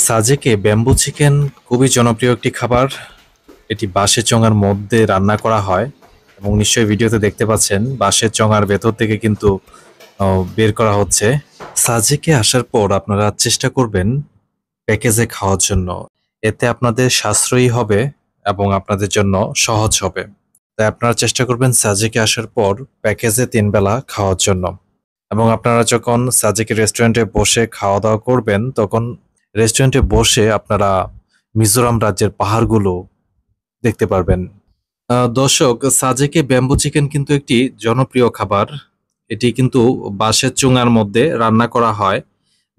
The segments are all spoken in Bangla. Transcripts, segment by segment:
সাজেকে ব্যাম্বু চিকেন খুবই জনপ্রিয় একটি খাবার। এটি বাঁশের চোঙার মধ্যে রান্না করা হয় এবং নিশ্চয়ই ভিডিওতে দেখতে পাচ্ছেন বাঁশের চোঙার ভেতর থেকে কিন্তু বের করা হচ্ছে। সাজেকে আসার পর আপনারা চেষ্টা করবেন প্যাকেজে খাওয়ার জন্য। এতে আপনাদের সাশ্রয়ী হবে এবং আপনাদের জন্য সহজ হবে। তাই আপনারা চেষ্টা করবেন সাজেকে আসার পর প্যাকেজে ৩ বেলা খাওয়ার জন্য। এবং আপনারা যখন সাজেকে রেস্টুরেন্টে বসে খাওয়া দাওয়া করবেন তখন রেস্টুরেন্টে বসে আপনারা মিজোরাম রাজ্যের পাহাড়গুলো দেখতে পারবেন। দর্শক, সাজেকে ব্যাম্বু চিকেন কিন্তু একটি জনপ্রিয় খাবার। এটি কিন্তু বাঁশের চুঙার মধ্যে রান্না করা হয়,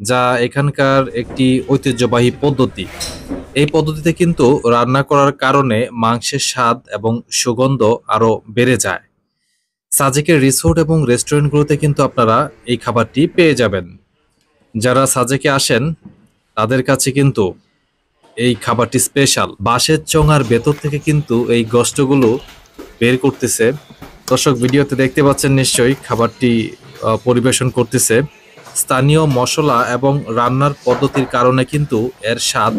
যা এখানকার একটি ঐতিহ্যবাহী পদ্ধতি। এই পদ্ধতিতে কিন্তু রান্না করার কারণে মাংসের স্বাদ এবং সুগন্ধ আরো বেড়ে যায়। সাজেকের রিসোর্ট এবং রেস্টুরেন্টগুলোতে কিন্তু আপনারা এই খাবারটি পেয়ে যাবেন। যারা সাজেকে আসেন তাদের কাছে কিন্তু এই খাবারটি স্পেশাল। বাঁশের চোঙার ভেতর থেকে কিন্তু এই গোশতগুলো বের করতেছে। দর্শক, ভিডিওতে দেখতে পাচ্ছেন নিশ্চয়ই খাবারটি পরিবেশন করতেছে। স্থানীয় মশলা এবং রান্নার পদ্ধতির কারণে কিন্তু এর স্বাদ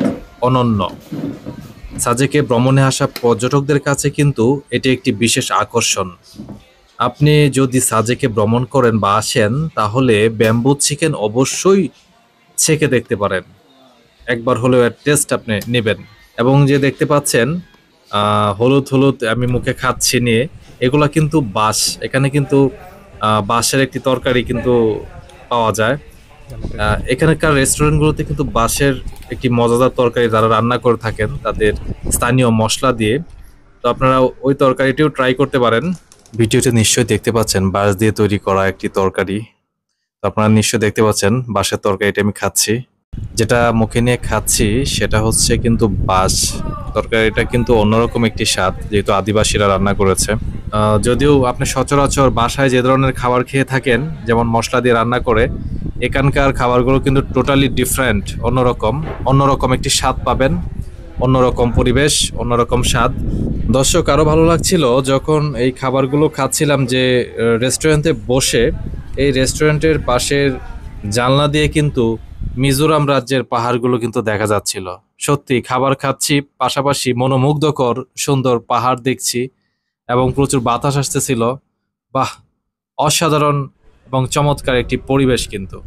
অনন্য। সাজেকে ভ্রমণে আসা পর্যটকদের কাছে কিন্তু এটি একটি বিশেষ আকর্ষণ। আপনি যদি সাজেকে ভ্রমণ করেন বা আসেন তাহলে ব্যাম্বু চিকেন অবশ্যই ছেঁকে দেখতে পারেন। একবার হলেও এর টেস্ট আপনি নেবেন। এবং যে দেখতে পাচ্ছেন হলুদ হলুদ আমি মুখে খাচ্ছি নিয়ে, এগুলা কিন্তু বাঁশ। এখানে কিন্তু বাঁশের একটি তরকারি কিন্তু পাওয়া যায়। এখানকার রেস্টুরেন্টগুলোতে কিন্তু বাঁশের একটি মজাদার তরকারি তারা রান্না করে থাকেন তাদের স্থানীয় মশলা দিয়ে। তো আপনারা ওই তরকারিটিও ট্রাই করতে পারেন। ভিডিওতে নিশ্চয়ই দেখতে পাচ্ছেন বাঁশ দিয়ে তৈরি করা একটি তরকারি। তো আপনারা নিশ্চয়ই দেখতে পাচ্ছেন বাঁশের তরকারিটা আমি খাচ্ছি। যেটা মুখে নিয়ে খাচ্ছি সেটা হচ্ছে কিন্তু বাঁশ। তরকারিটা কিন্তু অন্যরকম একটি স্বাদ, যেহেতু আদিবাসীরা রান্না করেছে। যদিও আপনি সচরাচর বাসায় যে ধরনের খাবার খেয়ে থাকেন, যেমন মশলা দিয়ে রান্না করে, এখানকার খাবারগুলো কিন্তু টোটালি ডিফারেন্ট, অন্যরকম একটি স্বাদ পাবেন, অন্যরকম পরিবেশ, অন্যরকম স্বাদ। দর্শক, আরো ভালো লাগছিল যখন এই খাবারগুলো খাচ্ছিলাম যে রেস্টুরেন্টে বসে এই রেস্টুরেন্টের পাশের জানলা দিয়ে কিন্তু মিজোরাম রাজ্যের পাহাড়গুলো কিন্তু দেখা যাচ্ছিল। সত্যি খাবার খাচ্ছি, পাশাপাশি মনোমুগ্ধকর সুন্দর পাহাড় দেখছি এবং প্রচুর বাতাস আসতেছিল। বাহ, অসাধারণ এবং চমৎকার একটি পরিবেশ কিন্তু।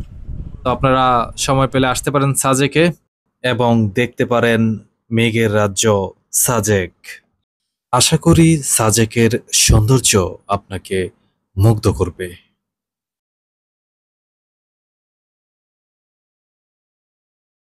তো আপনারা সময় পেলে আসতে পারেন সাজেকে এবং দেখতে পারেন মেঘের রাজ্য সাজেক। আশা করি সাজেকের সৌন্দর্য আপনাকে মুগ্ধ করবে।